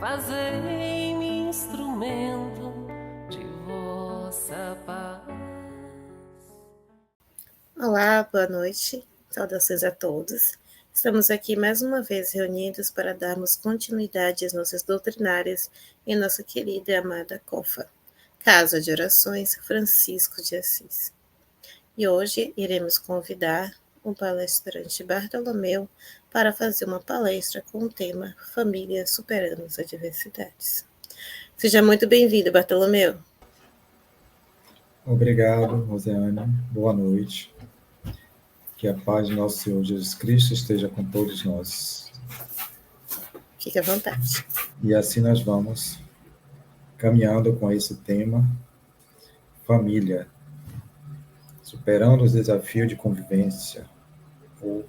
fazei-me instrumento de vossa paz. Olá, boa noite, saudações a todos. Estamos aqui mais uma vez reunidos para darmos continuidade às nossas doutrinárias em nossa querida e amada COFA, Casa de Orações Francisco de Assis. E hoje iremos convidar o palestrante Bartolomeu para fazer uma palestra com o tema Família Superando as Adversidades. Seja muito bem-vindo, Bartolomeu. Obrigado, Rosiane. Boa noite. Que a paz de nosso Senhor Jesus Cristo esteja com todos nós. Fique à vontade. E assim nós vamos caminhando com esse tema, família, superando os desafios de convivência ou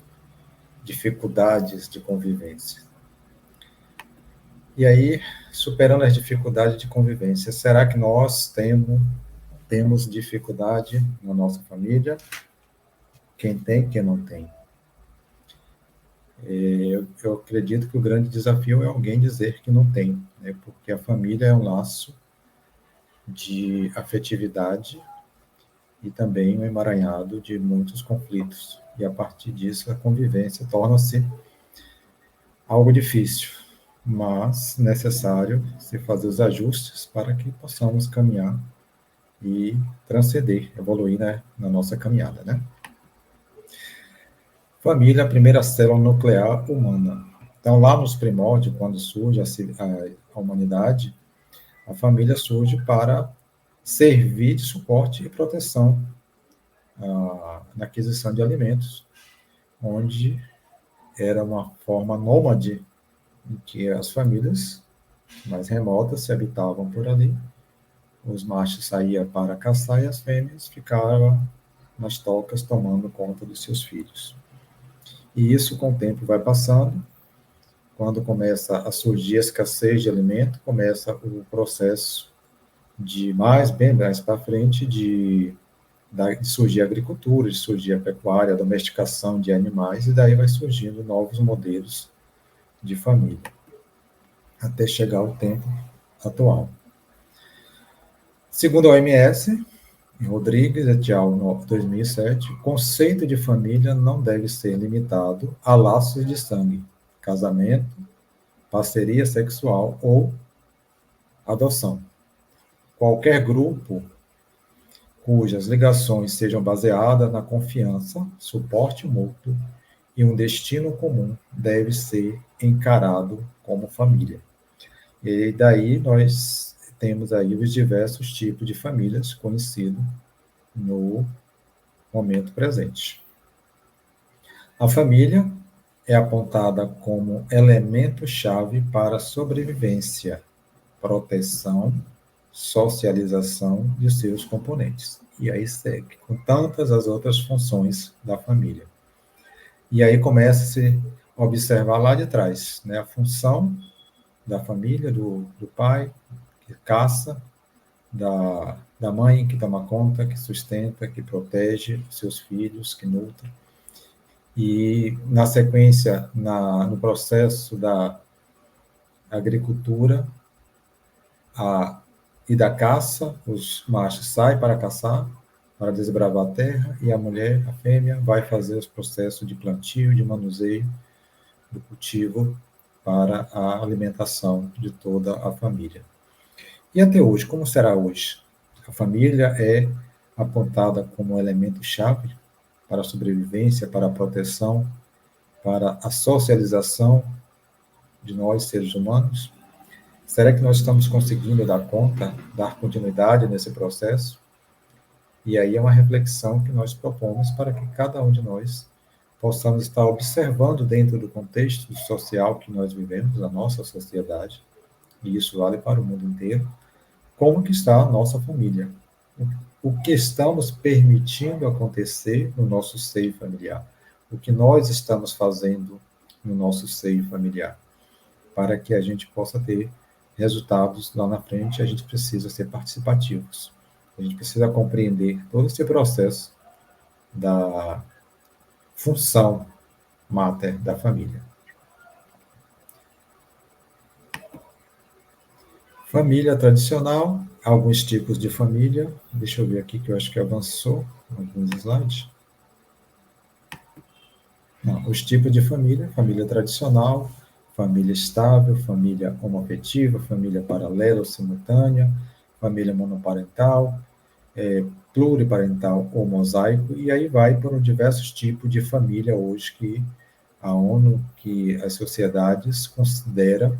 dificuldades de convivência. E aí, superando as dificuldades de convivência, será que nós temos dificuldade na nossa família? Quem tem, quem não tem? Eu acredito que o grande desafio é alguém dizer que não tem, né? Porque a família é um laço de afetividade e também um emaranhado de muitos conflitos. E a partir disso, a convivência torna-se algo difícil, mas necessário se fazer os ajustes para que possamos caminhar e transcender, evoluir, né, na nossa caminhada, né? Família, a primeira célula nuclear humana. Então, lá nos primórdios, quando surge a humanidade, a família surge para servir de suporte e proteção na aquisição de alimentos, onde era uma forma nômade em que as famílias mais remotas se habitavam por ali. Os machos saíam para caçar e as fêmeas ficavam nas tocas tomando conta dos seus filhos. E isso, com o tempo, vai passando. Quando começa a surgir a escassez de alimento, começa o processo de bem mais para frente, de surgir a agricultura, de surgir a pecuária, a domesticação de animais, e daí vai surgindo novos modelos de família, até chegar ao tempo atual. Segundo a OMS, Rodrigues et al., 2007, o conceito de família não deve ser limitado a laços de sangue, casamento, parceria sexual ou adoção. Qualquer grupo cujas ligações sejam baseadas na confiança, suporte mútuo e um destino comum deve ser encarado como família. E daí nós temos aí os diversos tipos de famílias conhecidos no momento presente. A família é apontada como elemento-chave para a sobrevivência, proteção, socialização de seus componentes. E aí segue, com tantas as outras funções da família. E aí começa-se a observar lá de trás, né, a função da família, do pai, que caça, da mãe, que toma conta, que sustenta, que protege seus filhos, que nutre. E, na sequência, no processo da agricultura e da caça, os machos saem para caçar, para desbravar a terra, e a mulher, a fêmea, vai fazer os processos de plantio, de manuseio, do cultivo, para a alimentação de toda a família. E até hoje, como será hoje? A família é apontada como elemento-chave para a sobrevivência, para a proteção, para a socialização de nós, seres humanos? Será que nós estamos conseguindo dar conta, dar continuidade nesse processo? E aí é uma reflexão que nós propomos para que cada um de nós possamos estar observando dentro do contexto social que nós vivemos, a nossa sociedade, e isso vale para o mundo inteiro, como que está a nossa família, o que estamos permitindo acontecer no nosso seio familiar, o que nós estamos fazendo no nosso seio familiar, para que a gente possa ter resultados lá na frente. A gente precisa ser participativos, a gente precisa compreender todo esse processo da função mater da família. Família tradicional, alguns tipos de família. Deixa eu ver aqui que eu acho que avançou alguns slides. Não, os tipos de família: família tradicional, família estável, família homoafetiva, família paralela ou simultânea, família monoparental, pluriparental ou mosaico, e aí vai por diversos tipos de família hoje que a ONU, que as sociedades consideram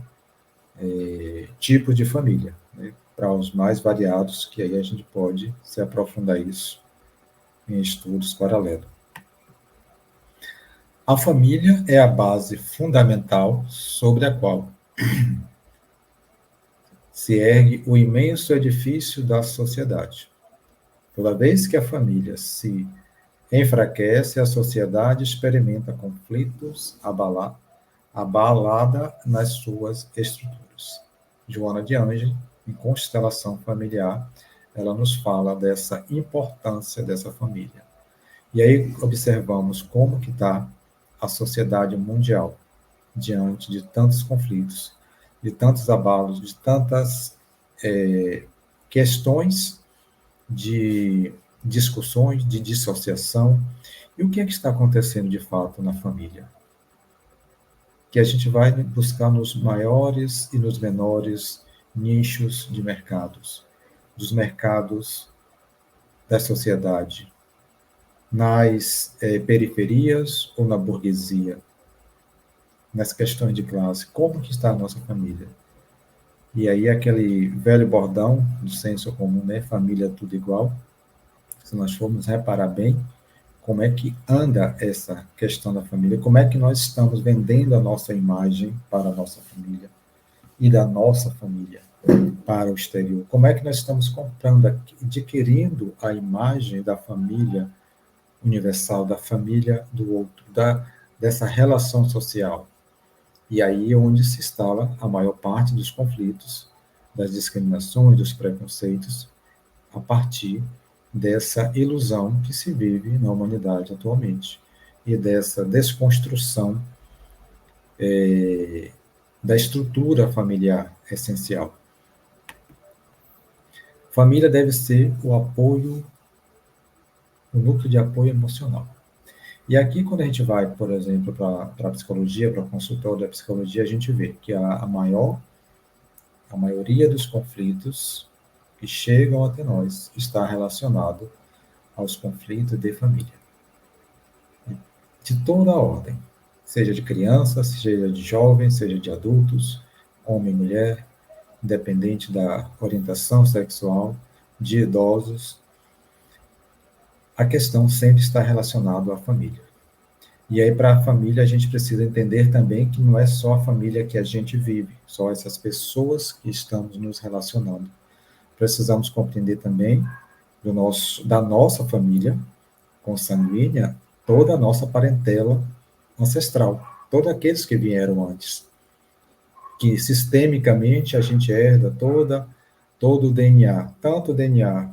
tipos de família, né, para os mais variados, que aí a gente pode se aprofundar isso em estudos paralelos. A família é a base fundamental sobre a qual se ergue o imenso edifício da sociedade. Toda vez que a família se enfraquece, a sociedade experimenta conflitos, abalada nas suas estruturas. Joana de Ângeles, em Constelação Familiar, ela nos fala dessa importância dessa família. E aí observamos como que está a sociedade mundial diante de tantos conflitos, de tantos abalos, de tantas questões de discussões, de dissociação. E o que é que está acontecendo de fato na família? Que a gente vai buscar nos maiores e nos menores nichos de mercados, dos mercados da sociedade, nas periferias ou na burguesia, nas questões de classe. Como que está a nossa família? E aí aquele velho bordão do senso comum, né? Família tudo igual. Se nós formos reparar bem, como é que anda essa questão da família, como é que nós estamos vendendo a nossa imagem para a nossa família e da nossa família para o exterior, como é que nós estamos comprando, adquirindo a imagem da família universal, da família do outro, dessa relação social. E aí é onde se instala a maior parte dos conflitos, das discriminações, dos preconceitos, a partir dessa ilusão que se vive na humanidade atualmente e dessa desconstrução da estrutura familiar essencial. Família deve ser o apoio, o núcleo de apoio emocional. E aqui, quando a gente vai, por exemplo, para a psicologia, para o consultório da psicologia, a gente vê que a maioria dos conflitos que chegam até nós está relacionado aos conflitos de família. De toda a ordem, seja de crianças, seja de jovens, seja de adultos, homem e mulher, independente da orientação sexual, de idosos, a questão sempre está relacionada à família. E aí, para a família, a gente precisa entender também que não é só a família que a gente vive, só essas pessoas que estamos nos relacionando. Precisamos compreender também da nossa família consanguínea, toda a nossa parentela ancestral, todos aqueles que vieram antes, que sistemicamente a gente herda todo o DNA, tanto o DNA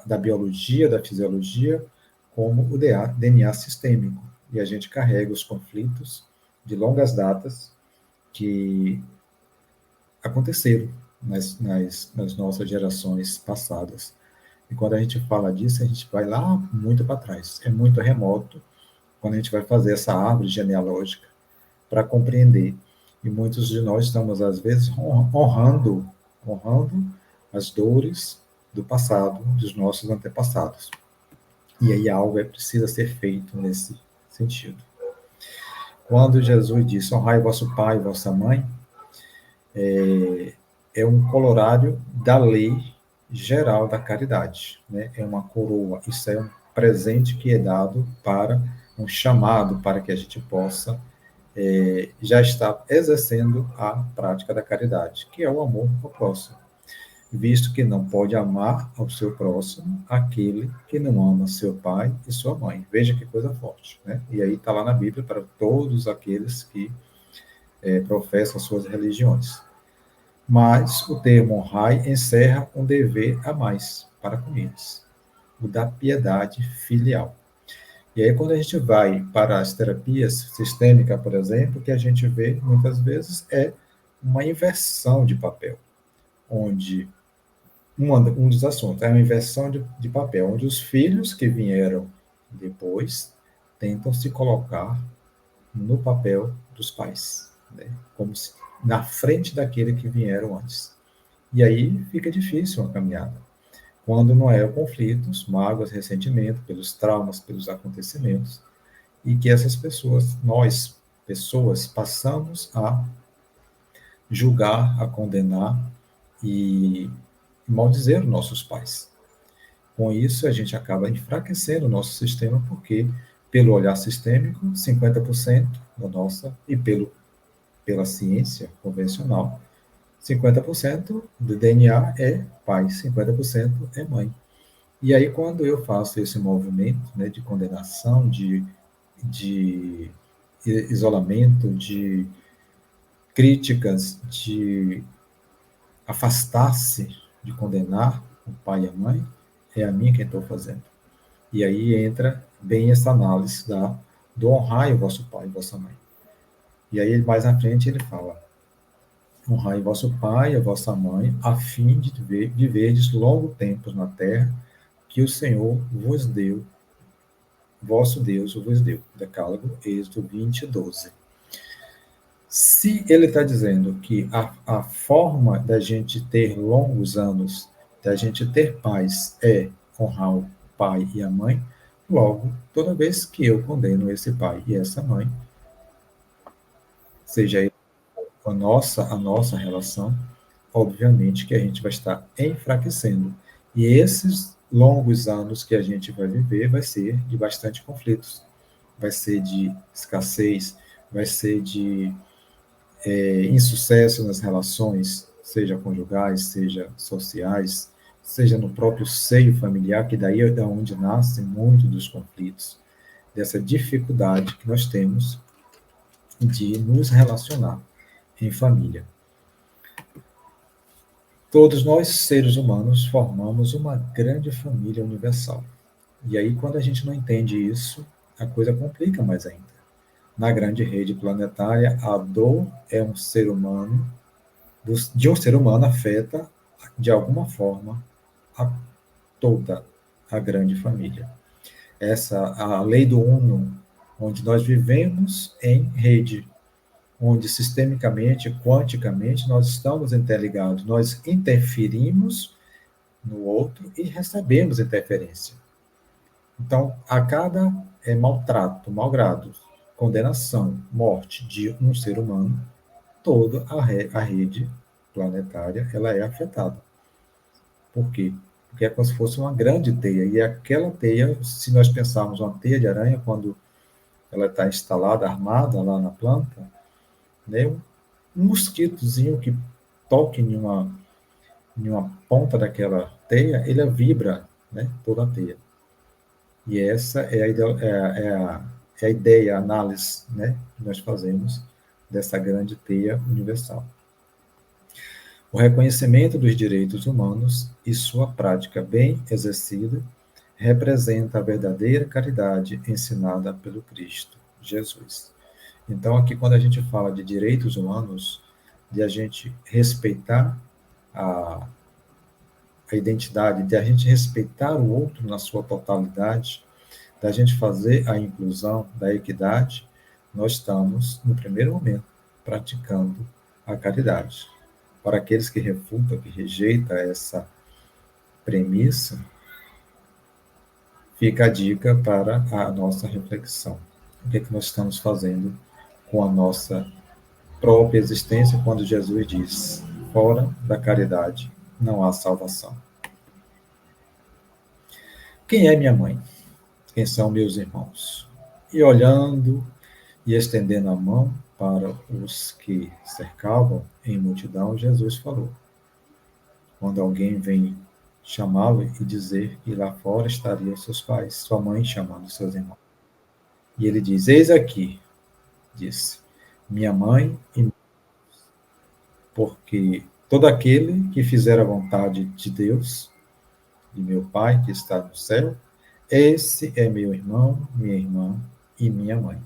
da biologia, da fisiologia, como o DNA sistêmico. E a gente carrega os conflitos de longas datas que aconteceram nas nossas gerações passadas. E quando a gente fala disso, a gente vai lá muito para trás. É muito remoto quando a gente vai fazer essa árvore genealógica para compreender. E muitos de nós estamos, às vezes, honrando as dores do passado, dos nossos antepassados. E aí algo precisa ser feito nesse sentido. Quando Jesus disse, honrai vosso pai e vossa mãe, é um corolário da lei geral da caridade, né? É uma coroa, isso é um presente que é dado para um chamado para que a gente possa já estar exercendo a prática da caridade, que é o amor ao próximo, visto que não pode amar ao seu próximo aquele que não ama seu pai e sua mãe. Veja que coisa forte, né? E aí está lá na Bíblia para todos aqueles que professam suas religiões. Mas o termo honrai encerra um dever a mais para com eles, o da piedade filial. E aí, quando a gente vai para as terapias sistêmicas, por exemplo, o que a gente vê muitas vezes é uma inversão de papel. onde um dos assuntos é uma inversão de papel, onde os filhos que vieram depois tentam se colocar no papel dos pais, né? Como se, na frente daquele que vieram antes. E aí fica difícil a caminhada. Quando não é conflitos, mágoas, ressentimento, pelos traumas, pelos acontecimentos, e que essas pessoas, nós, pessoas, passamos a julgar, a condenar e maldizer os nossos pais. Com isso, a gente acaba enfraquecendo o nosso sistema, porque, pelo olhar sistêmico, 50% da nossa, e pela ciência convencional, 50% do DNA é pai, 50% é mãe. E aí, quando eu faço esse movimento, né, de condenação, de isolamento, de críticas, de afastar-se, de condenar o pai e a mãe, é a mim quem estou fazendo. E aí entra bem essa análise do honrai o vosso pai e vossa mãe. E aí, mais na frente, ele fala: honrai vosso pai e a vossa mãe, a fim de viverdes longo tempo na terra que o Senhor vos deu, vosso Deus vos deu. Decálogo, Êxodo 20, 12. Se ele está dizendo que a forma da gente ter longos anos, da gente ter paz, é honrar o pai e a mãe, logo, toda vez que eu condeno esse pai e essa mãe, seja a nossa relação, obviamente que a gente vai estar enfraquecendo. E esses longos anos que a gente vai viver vai ser de bastante conflitos, vai ser de escassez, vai ser de insucesso nas relações, seja conjugais, seja sociais, seja no próprio seio familiar, que daí é da onde nascem muitos dos conflitos, dessa dificuldade que nós temos de nos relacionar em família. Todos nós, seres humanos, formamos uma grande família universal. E aí, quando a gente não entende isso, a coisa complica mais ainda. Na grande rede planetária, a dor de um ser humano afeta, de alguma forma, a toda a grande família. A lei do uno, onde nós vivemos em rede, onde sistemicamente, quanticamente, nós estamos interligados, nós interferimos no outro e recebemos interferência. Então, a cada maltrato, malgrado, condenação, morte de um ser humano, toda a rede planetária ela é afetada. Por quê? Porque é como se fosse uma grande teia, e aquela teia, se nós pensarmos uma teia de aranha, quando ela está instalada, armada lá na planta, né, um mosquitozinho que toque em uma ponta daquela teia, ele vibra, né, toda a teia. E essa é a ideia, a análise, né, que nós fazemos dessa grande teia universal. O reconhecimento dos direitos humanos e sua prática bem exercida representa a verdadeira caridade ensinada pelo Cristo Jesus. Então, aqui, quando a gente fala de direitos humanos, de a gente respeitar a identidade, de a gente respeitar o outro na sua totalidade, da gente fazer a inclusão, da equidade, nós estamos, no primeiro momento, praticando a caridade. Para aqueles que refutam, que rejeitam essa premissa, fica a dica para a nossa reflexão. O que é que nós estamos fazendo com a nossa própria existência quando Jesus diz: fora da caridade não há salvação. Quem é minha mãe? Quem são meus irmãos? E olhando e estendendo a mão para os que cercavam em multidão, Jesus falou. Quando alguém vem chamá-lo e dizer que lá fora estariam seus pais, sua mãe chamando seus irmãos. E ele diz: eis aqui, disse, minha mãe e meus irmãos, porque todo aquele que fizer a vontade de Deus, de meu Pai que está no céu, esse é meu irmão, minha irmã e minha mãe.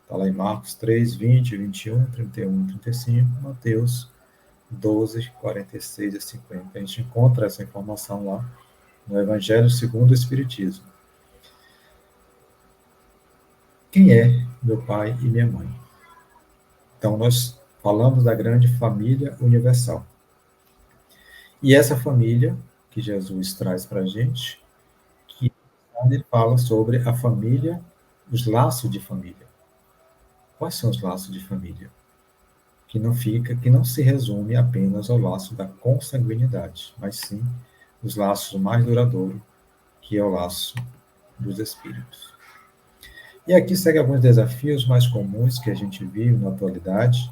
Está lá em Marcos 3, 20, 21, 31, 35, Mateus 12, 46 a 50. A gente encontra essa informação lá no Evangelho segundo o Espiritismo. Quem é meu pai e minha mãe? Então, nós falamos da grande família universal. E essa família que Jesus traz para a gente, que ele fala sobre a família, os laços de família. Quais são os laços de família? Que não se resume apenas ao laço da consanguinidade, mas sim os laços mais duradouros, que é o laço dos espíritos. E aqui segue alguns desafios mais comuns que a gente vive na atualidade,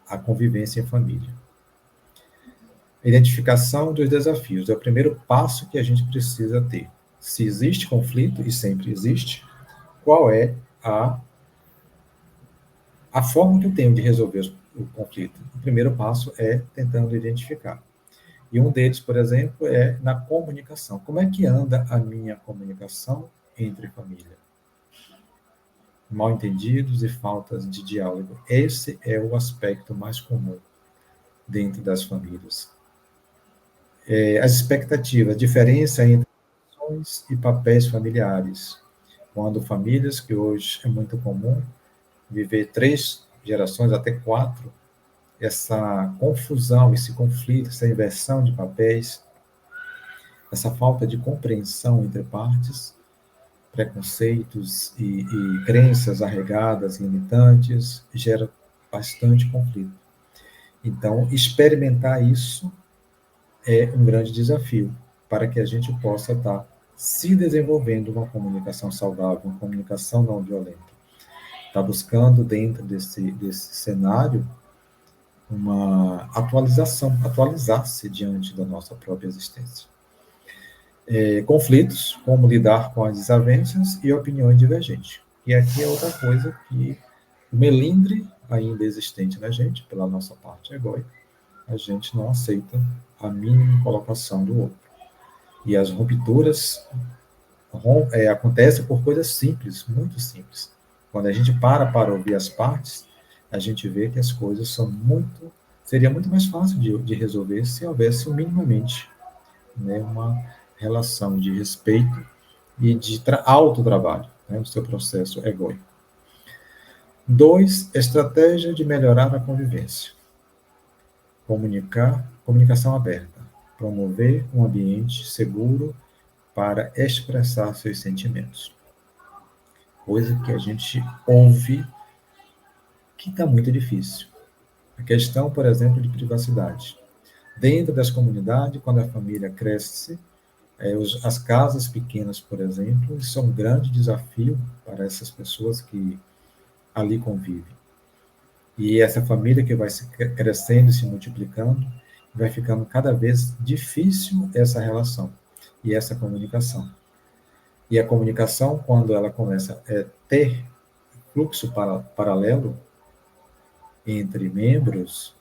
a convivência em família. Identificação dos desafios é o primeiro passo que a gente precisa ter. Se existe conflito, e sempre existe, qual é a forma que eu tenho de resolver o conflito? O primeiro passo é tentando identificar. E um deles, por exemplo, é na comunicação. Como é que anda a minha comunicação entre família? Mal-entendidos e faltas de diálogo. Esse é o aspecto mais comum dentro das famílias. As expectativas, a diferença entre funções e papéis familiares. Quando famílias, que hoje é muito comum, viver 3 gerações, até 4, essa confusão, esse conflito, essa inversão de papéis, essa falta de compreensão entre partes, preconceitos e crenças arraigadas, limitantes, gera bastante conflito. Então, experimentar isso é um grande desafio para que a gente possa estar se desenvolvendo uma comunicação saudável, uma comunicação não violenta. Está buscando, dentro desse cenário, uma atualização, atualizar-se diante da nossa própria existência. Conflitos, como lidar com as desavenças e opiniões divergentes. E aqui é outra coisa que o melindre ainda existente na gente, pela nossa parte egóica, a gente não aceita a mínima colocação do outro. E as rupturas acontecem por coisas simples, muito simples. Quando a gente para ouvir as partes, a gente vê que as coisas seria muito mais fácil de resolver se houvesse minimamente, né, uma relação de respeito e de autotrabalho, né, no seu processo egóico. 2, estratégia de melhorar a convivência. Comunicação aberta. Promover um ambiente seguro para expressar seus sentimentos. Coisa que a gente ouve que está muito difícil. A questão, por exemplo, de privacidade. Dentro das comunidades, quando a família cresce, as casas pequenas, por exemplo, são um grande desafio para essas pessoas que ali convivem. E essa família que vai se crescendo e se multiplicando, vai ficando cada vez difícil essa relação e essa comunicação. E a comunicação, quando ela começa a ter fluxo paralelo entre membros,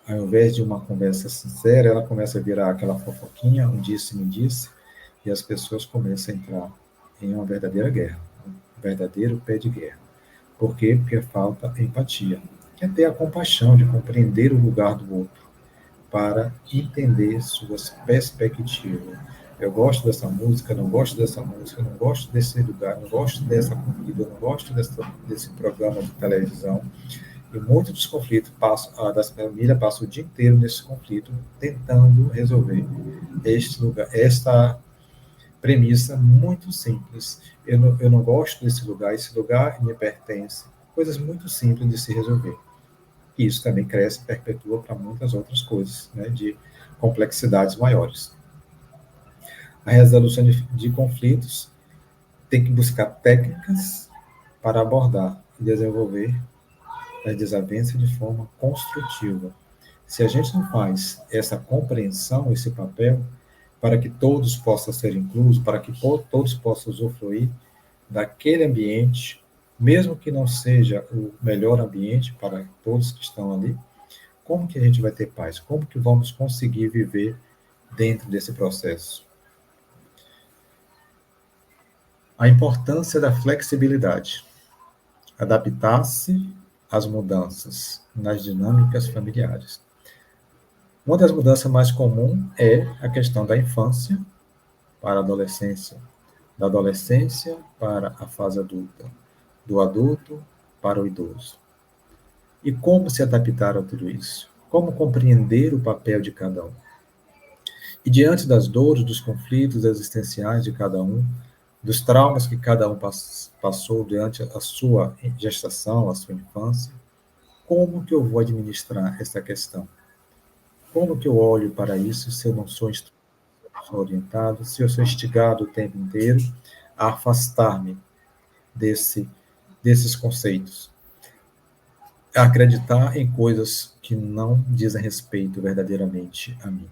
ao invés de uma conversa sincera, ela começa a virar aquela fofoquinha, um disse-me disse, e as pessoas começam a entrar em uma verdadeira guerra, um verdadeiro pé de guerra. Por quê? Porque falta empatia. É ter a compaixão de compreender o lugar do outro, para entender suas perspectivas. Eu gosto dessa música, não gosto dessa música, não gosto desse lugar, não gosto dessa comida, não gosto desse programa de televisão. E muitos dos conflitos das famílias passam o dia inteiro nesse conflito, tentando resolver esta premissa muito simples. Eu não gosto desse lugar, esse lugar me pertence. Coisas muito simples de se resolver. E isso também cresce e perpetua para muitas outras coisas, né, de complexidades maiores. A resolução de conflitos tem que buscar técnicas para abordar e desenvolver as desavenças de forma construtiva. Se a gente não faz essa compreensão, esse papel, para que todos possam ser inclusos, para que todos possam usufruir daquele ambiente, mesmo que não seja o melhor ambiente para todos que estão ali, como que a gente vai ter paz? Como que vamos conseguir viver dentro desse processo? A importância da flexibilidade. Adaptar-se as mudanças nas dinâmicas familiares. Uma das mudanças mais comuns é a questão da infância para a adolescência, da adolescência para a fase adulta, do adulto para o idoso. E como se adaptar a tudo isso? Como compreender o papel de cada um? E diante das dores, dos conflitos existenciais de cada um, dos traumas que cada um passou durante a sua gestação, a sua infância, como que eu vou administrar essa questão? Como que eu olho para isso se eu não sou orientado, se eu sou instigado o tempo inteiro a afastar-me desses conceitos? A acreditar em coisas que não dizem respeito verdadeiramente a mim.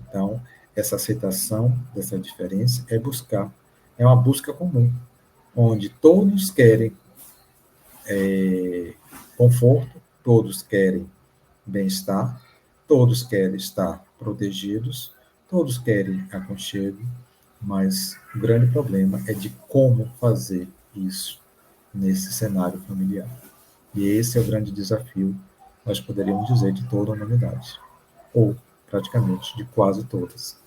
Então, essa aceitação dessa diferença é uma busca comum, onde todos querem conforto, todos querem bem-estar, todos querem estar protegidos, todos querem aconchego, mas o grande problema é de como fazer isso nesse cenário familiar. E esse é o grande desafio, nós poderíamos dizer, de toda a humanidade, ou praticamente de quase todas.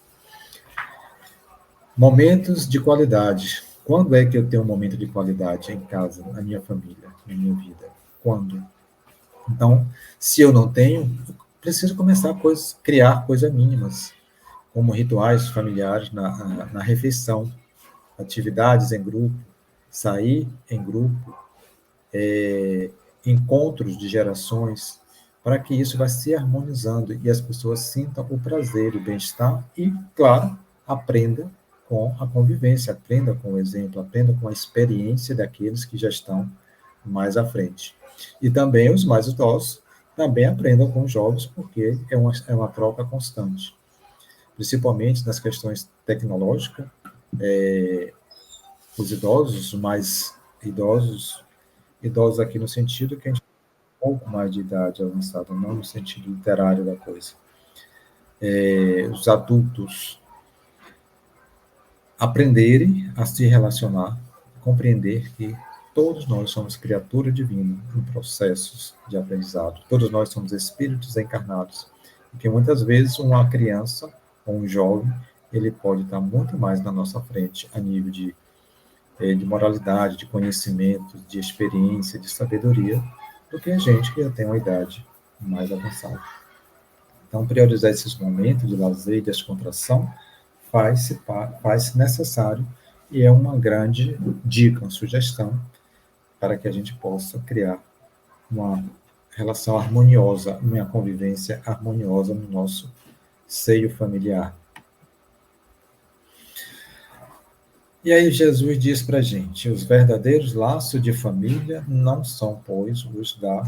Momentos de qualidade. Quando é que eu tenho um momento de qualidade em casa, na minha família, na minha vida? Quando? Então, se eu não tenho, preciso começar a criar coisas mínimas, como rituais familiares na refeição, atividades em grupo, sair em grupo, encontros de gerações, para que isso vá se harmonizando e as pessoas sintam o prazer, o bem-estar e, claro, aprenda com a convivência, aprenda com o exemplo, aprenda com a experiência daqueles que já estão mais à frente. E também os mais idosos também aprendam com os jovens, porque é uma troca constante. Principalmente nas questões tecnológicas, os idosos, mais idosos aqui no sentido que a gente tem um pouco mais de idade avançada, não no sentido literário da coisa. Os adultos aprenderem a se relacionar, compreender que todos nós somos criatura divina em processos de aprendizado. Todos nós somos espíritos encarnados. E que muitas vezes uma criança ou um jovem, ele pode estar muito mais na nossa frente a nível de moralidade, de conhecimento, de experiência, de sabedoria, do que a gente que já tem uma idade mais avançada. Então, priorizar esses momentos de lazer e descontração faz necessário e é uma grande dica, uma sugestão para que a gente possa criar uma relação harmoniosa, uma convivência harmoniosa no nosso seio familiar. E aí Jesus diz para a gente, os verdadeiros laços de família não são, pois, os da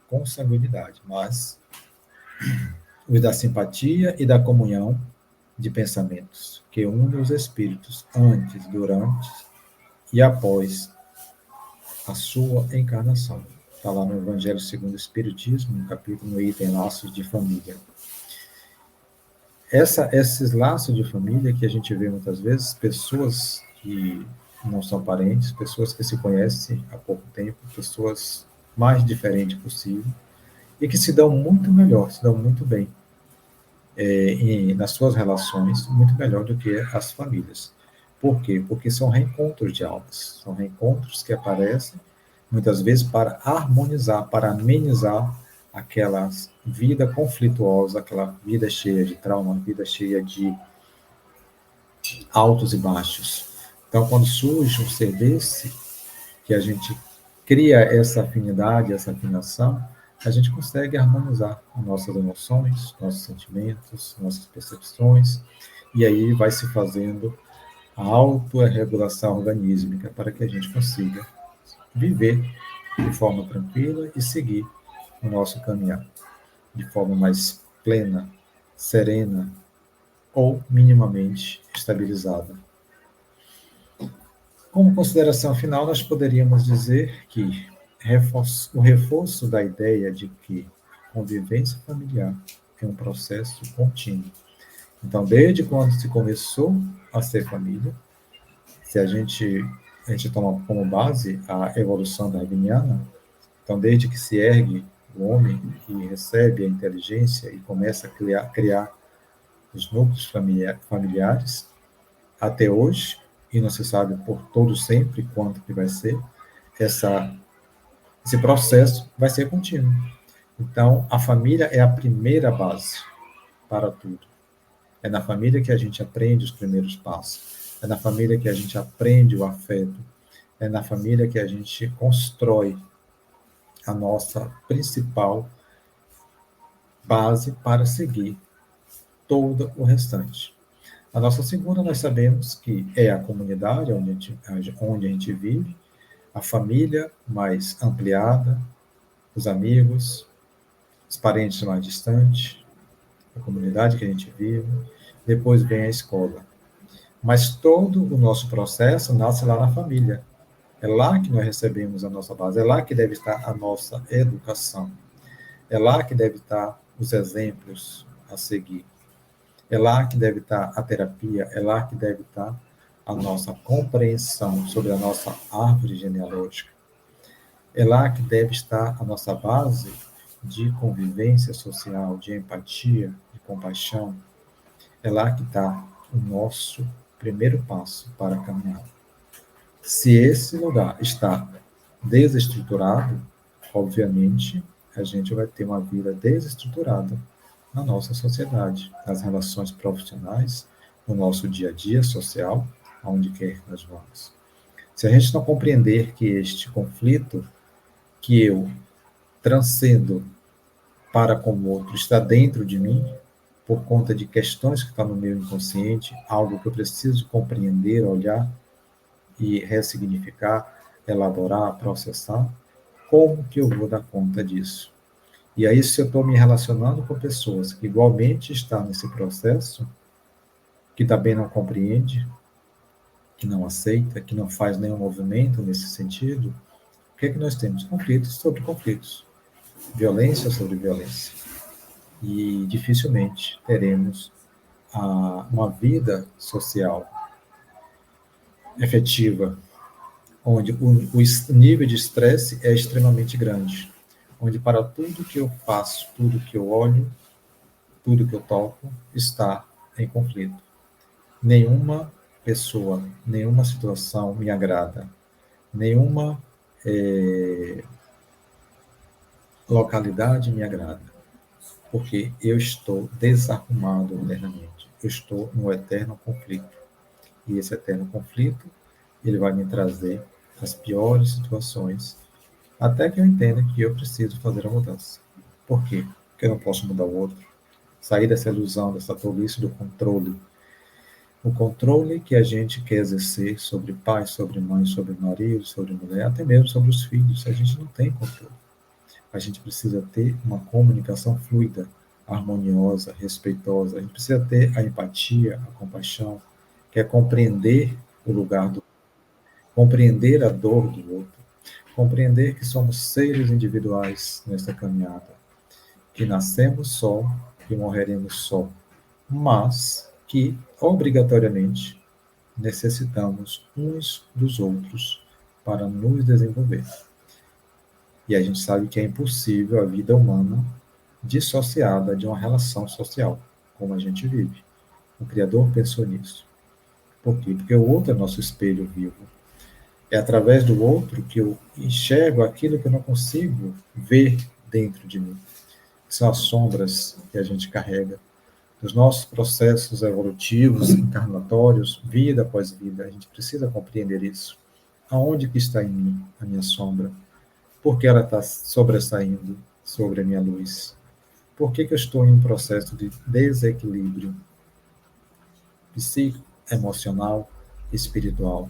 consanguinidade, mas os da simpatia e da comunhão de pensamentos, que unem os espíritos antes, durante e após a sua encarnação. Está lá no Evangelho segundo o Espiritismo, no capítulo, no item Laços de Família. Esses laços de família que a gente vê muitas vezes, pessoas que não são parentes, pessoas que se conhecem há pouco tempo, pessoas mais diferentes possível, e que se dão muito melhor, se dão muito bem nas suas relações, muito melhor do que as famílias. Por quê? Porque são reencontros de almas, são reencontros que aparecem muitas vezes para harmonizar, para amenizar aquela vida conflituosa, aquela vida cheia de trauma, vida cheia de altos e baixos. Então, quando surge um ser desse, que a gente cria essa afinidade, essa afinação, a gente consegue harmonizar nossas emoções, nossos sentimentos, nossas percepções, e aí vai se fazendo a autorregulação organísmica para que a gente consiga viver de forma tranquila e seguir o nosso caminhar de forma mais plena, serena ou minimamente estabilizada. Como consideração final, nós poderíamos dizer que o reforço da ideia de que convivência familiar é um processo contínuo. Então, desde quando se começou a ser família, se a gente toma como base a evolução darwiniana, Então, desde que se ergue o homem e recebe a inteligência e começa a criar os núcleos familiares, até hoje, e não se sabe por todo sempre quanto que vai ser, esse processo vai ser contínuo. Então, a família é a primeira base para tudo. É na família que a gente aprende os primeiros passos. É na família que a gente aprende o afeto. É na família que a gente constrói a nossa principal base para seguir todo o restante. A nossa segunda, nós sabemos que é a comunidade onde a gente vive, a família mais ampliada, os amigos, os parentes mais distantes, a comunidade que a gente vive, depois vem a escola. Mas todo o nosso processo nasce lá na família. É lá que nós recebemos a nossa base, é lá que deve estar a nossa educação. É lá que deve estar os exemplos a seguir. É lá que deve estar a terapia, é lá que deve estar a nossa compreensão sobre a nossa árvore genealógica. É lá que deve estar a nossa base de convivência social, de empatia, de compaixão. É lá que está o nosso primeiro passo para a caminhada. Se esse lugar está desestruturado, obviamente, a gente vai ter uma vida desestruturada na nossa sociedade, nas relações profissionais, no nosso dia a dia social, aonde quer que nós vamos. Se a gente não compreender que este conflito que eu transcendo para com o outro está dentro de mim, por conta de questões que estão no meu inconsciente, algo que eu preciso compreender, olhar e ressignificar, elaborar, processar, como que eu vou dar conta disso? E aí, se eu estou me relacionando com pessoas que igualmente estão nesse processo, que também não compreende, que não aceita, que não faz nenhum movimento nesse sentido, o que é que nós temos? Conflitos sobre conflitos, violência sobre violência. E dificilmente teremos uma vida social efetiva, onde o nível de estresse é extremamente grande, onde para tudo que eu faço, tudo que eu olho, tudo que eu toco, está em conflito. Nenhuma pessoa, nenhuma situação me agrada, nenhuma localidade me agrada, porque eu estou desarrumado internamente, eu estou no eterno conflito. E esse eterno conflito, ele vai me trazer as piores situações, até que eu entenda que eu preciso fazer a mudança. Por quê? Porque eu não posso mudar o outro. Sair dessa ilusão, dessa tolice do controle. O controle que a gente quer exercer sobre pai, sobre mãe, sobre marido, sobre mulher, até mesmo sobre os filhos, a gente não tem controle. A gente precisa ter uma comunicação fluida, harmoniosa, respeitosa. A gente precisa ter a empatia, a compaixão, que é compreender o lugar do outro, compreender a dor do outro, compreender que somos seres individuais nesta caminhada, que nascemos só e morreremos só, mas que, obrigatoriamente, necessitamos uns dos outros para nos desenvolver. E a gente sabe que é impossível a vida humana dissociada de uma relação social, como a gente vive. O Criador pensou nisso. Por quê? Porque o outro é nosso espelho vivo. É através do outro que eu enxergo aquilo que eu não consigo ver dentro de mim. São as sombras que a gente carrega dos nossos processos evolutivos, encarnatórios, vida após vida. A gente precisa compreender isso. Aonde que está em mim a minha sombra? Por que ela está sobressaindo sobre a minha luz? Por que eu estou em um processo de desequilíbrio psíquico, emocional, espiritual?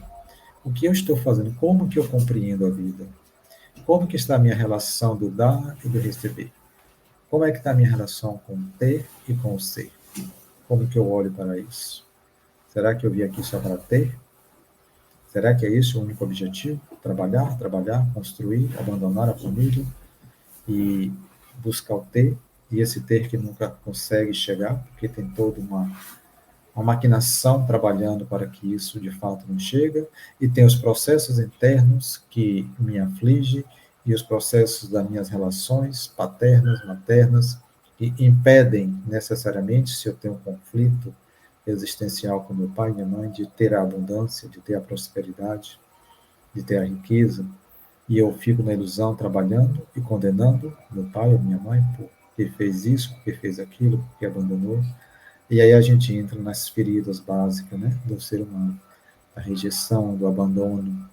O que eu estou fazendo? Como que eu compreendo a vida? Como que está a minha relação do dar e do receber? Como é que está a minha relação com o ter e com o ser? Como que eu olho para isso? Será que eu vim aqui só para ter? Será que é isso o único objetivo? Trabalhar, trabalhar, construir, abandonar a família e buscar o ter, e esse ter que nunca consegue chegar, porque tem toda uma maquinação trabalhando para que isso de fato não chegue, e tem os processos internos que me afligem e os processos das minhas relações paternas, maternas, que impedem necessariamente, se eu tenho um conflito existencial com meu pai e minha mãe, de ter a abundância, de ter a prosperidade, de ter a riqueza, e eu fico na ilusão trabalhando e condenando meu pai ou minha mãe porque fez isso, porque fez aquilo, porque abandonou. E aí a gente entra nas feridas básicas, né, do ser humano, a rejeição, do abandono,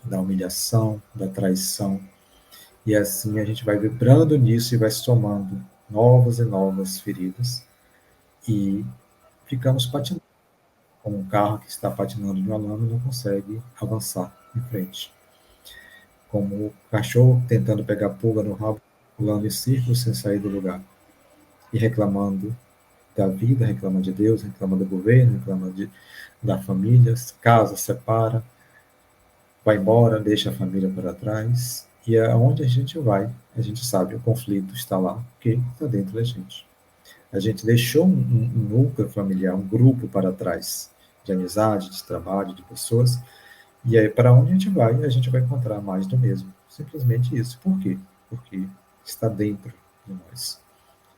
da humilhação, da traição. E assim a gente vai vibrando nisso e vai somando novas e novas feridas e ficamos patinando, como um carro que está patinando de uma lama e não consegue avançar em frente. Como o cachorro tentando pegar pulga no rabo, pulando em círculos sem sair do lugar. E reclamando da vida, reclama de Deus, reclama do governo, reclama da família, casa, separa, vai embora, deixa a família para trás. E aonde a gente vai, a gente sabe, o conflito está lá, porque está dentro da gente. A gente deixou um núcleo familiar, um grupo para trás, de amizade, de trabalho, de pessoas, e aí para onde a gente vai encontrar mais do mesmo. Simplesmente isso. Por quê? Porque está dentro de nós.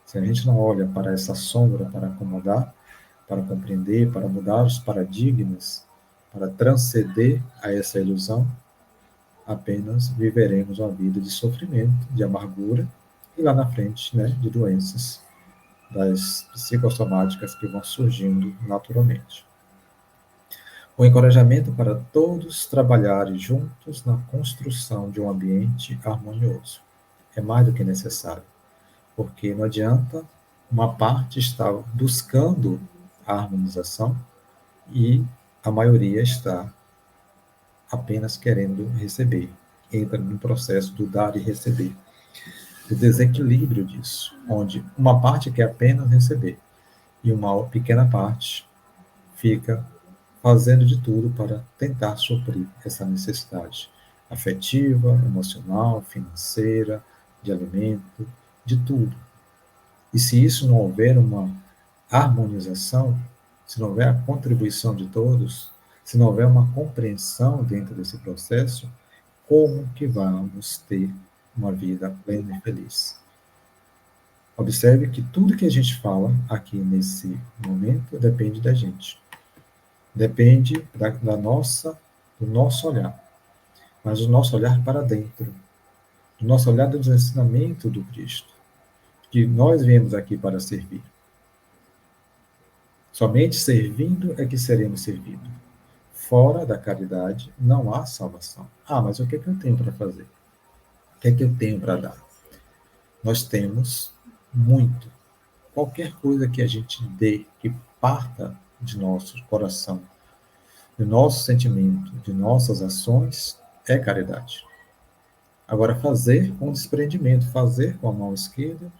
Se a gente não olha para essa sombra para acomodar, para compreender, para mudar os paradigmas, para transcender a essa ilusão, apenas viveremos uma vida de sofrimento, de amargura e lá na frente, né, de doenças das psicossomáticas que vão surgindo naturalmente. O encorajamento para todos trabalharem juntos na construção de um ambiente harmonioso é mais do que necessário, porque não adianta uma parte estar buscando a harmonização e a maioria está apenas querendo receber. Entra no processo do dar e receber. O desequilíbrio disso, onde uma parte quer apenas receber e uma pequena parte fica fazendo de tudo para tentar suprir essa necessidade afetiva, emocional, financeira, de alimento, de tudo. E se isso não houver uma harmonização, se não houver a contribuição de todos, se não houver uma compreensão dentro desse processo, como que vamos ter uma vida plena e feliz? Observe que tudo que a gente fala aqui nesse momento depende da gente. Depende do nosso olhar. Mas o nosso olhar para dentro. O nosso olhar do ensinamento do Cristo. Que nós viemos aqui para servir. Somente servindo é que seremos servidos. Fora da caridade não há salvação. Ah, mas o que é que eu tenho para fazer? O que é que eu tenho para dar? Nós temos muito. Qualquer coisa que a gente dê, que parta de nosso coração, de nosso sentimento, de nossas ações, é caridade. Agora, fazer com desprendimento, fazer com a mão esquerda,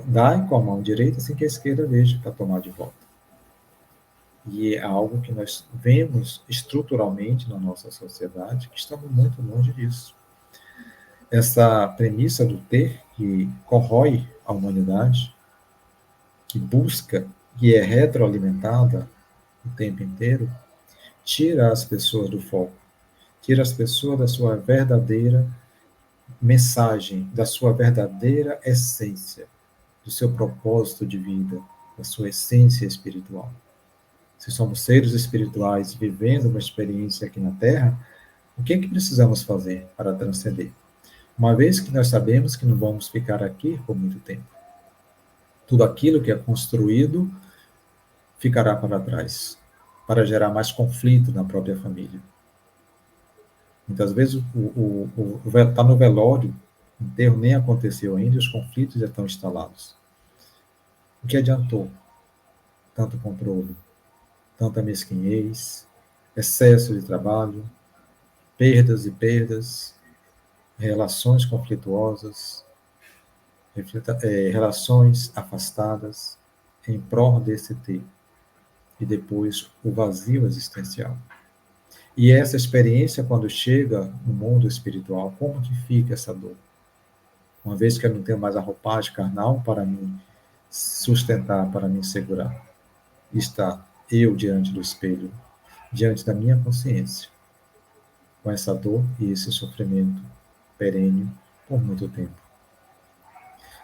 dar com a mão direita, sem que a esquerda veja para tomar de volta. E é algo que nós vemos estruturalmente na nossa sociedade, que estamos muito longe disso. Essa premissa do ter, que corrói a humanidade, que busca, que é retroalimentada o tempo inteiro, tira as pessoas do foco, tira as pessoas da sua verdadeira mensagem, da sua verdadeira essência, do seu propósito de vida, da sua essência espiritual. Se somos seres espirituais vivendo uma experiência aqui na Terra, o que é que precisamos fazer para transcender? Uma vez que nós sabemos que não vamos ficar aqui por muito tempo, tudo aquilo que é construído ficará para trás, para gerar mais conflito na própria família. Muitas vezes está no velório, o enterro nem aconteceu ainda e os conflitos já estão instalados. O que adiantou? Tanto controle, tanta mesquinhez, excesso de trabalho, perdas e perdas, relações conflituosas, relações afastadas em prol desse ter. E depois o vazio existencial. E essa experiência, quando chega no mundo espiritual, como que fica essa dor? Uma vez que eu não tenho mais a roupagem carnal para me sustentar, para me segurar, está eu diante do espelho, diante da minha consciência, com essa dor e esse sofrimento perene por muito tempo.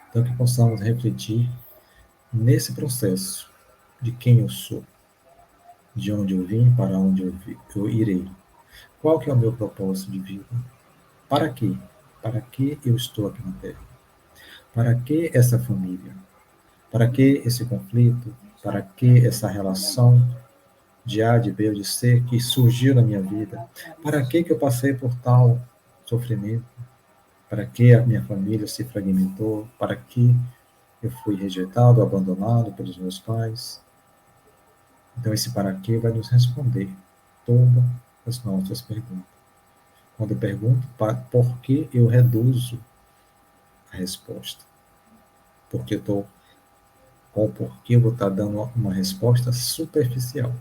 Então, que possamos refletir nesse processo de quem eu sou, de onde eu vim, para onde eu irei. Qual que é o meu propósito de vida? Para quê? Para que eu estou aqui na Terra? Para que essa família? Para que esse conflito? Para que essa relação de A, de B ou de C que surgiu na minha vida? Para que eu passei por tal sofrimento? Para que a minha família se fragmentou? Para que eu fui rejeitado, abandonado pelos meus pais? Então, esse para quê vai nos responder todas as nossas perguntas. Quando eu pergunto por que, eu reduzo a resposta. Porque eu estou, ou porque eu vou estar dando uma resposta superficial.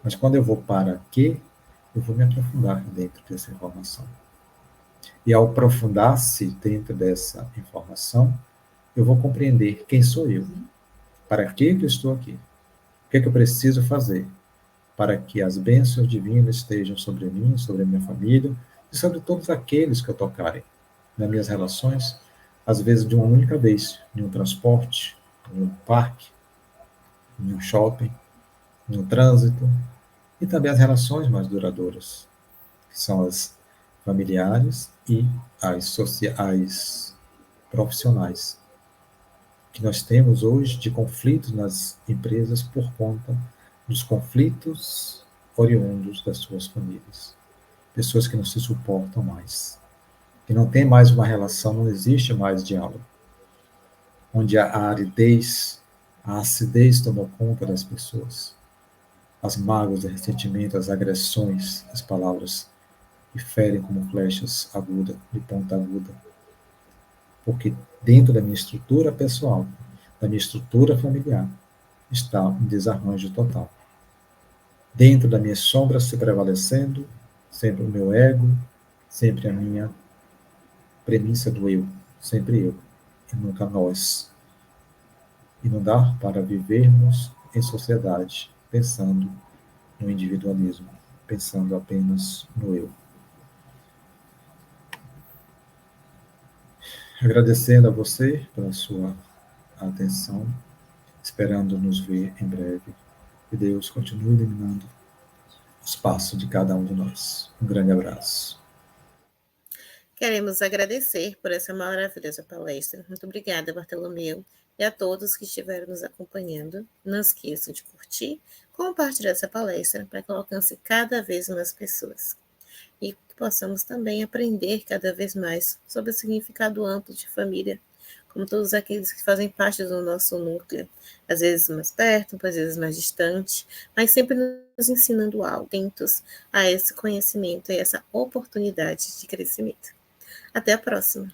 Mas quando eu vou para quê, eu vou me aprofundar dentro dessa informação. E ao aprofundar-se dentro dessa informação, eu vou compreender quem sou eu. Para que eu estou aqui? O que eu preciso fazer para que as bênçãos divinas estejam sobre mim, sobre a minha família e sobre todos aqueles que eu tocarem nas minhas relações, às vezes de uma única vez, em um transporte, em um parque, em um shopping, no trânsito, e também as relações mais duradouras, que são as familiares e as sociais, profissionais, que nós temos hoje de conflitos nas empresas por conta dos conflitos oriundos das suas famílias. Pessoas que não se suportam mais, que não tem mais uma relação, não existe mais diálogo, onde a aridez, a acidez tomou conta das pessoas, as mágoas, o ressentimento, as agressões, as palavras que ferem como flechas agudas, de ponta aguda, porque dentro da minha estrutura pessoal, da minha estrutura familiar, está um desarranjo total. Dentro da minha sombra se prevalecendo, sempre o meu ego, sempre a minha premissa do eu, sempre eu, e nunca nós. E não dá para vivermos em sociedade pensando no individualismo, pensando apenas no eu. Agradecendo a você pela sua atenção, esperando nos ver em breve. Que Deus continue iluminando os passos de cada um de nós. Um grande abraço. Queremos agradecer por essa maravilhosa palestra. Muito obrigada, Bartolomeu, e a todos que estiveram nos acompanhando. Não esqueçam de curtir, compartilhar essa palestra para que ela alcance cada vez mais pessoas. E que possamos também aprender cada vez mais sobre o significado amplo de família, como todos aqueles que fazem parte do nosso núcleo, às vezes mais perto, às vezes mais distante, mas sempre nos ensinando algo, atentos a esse conhecimento e essa oportunidade de crescimento. Até a próxima!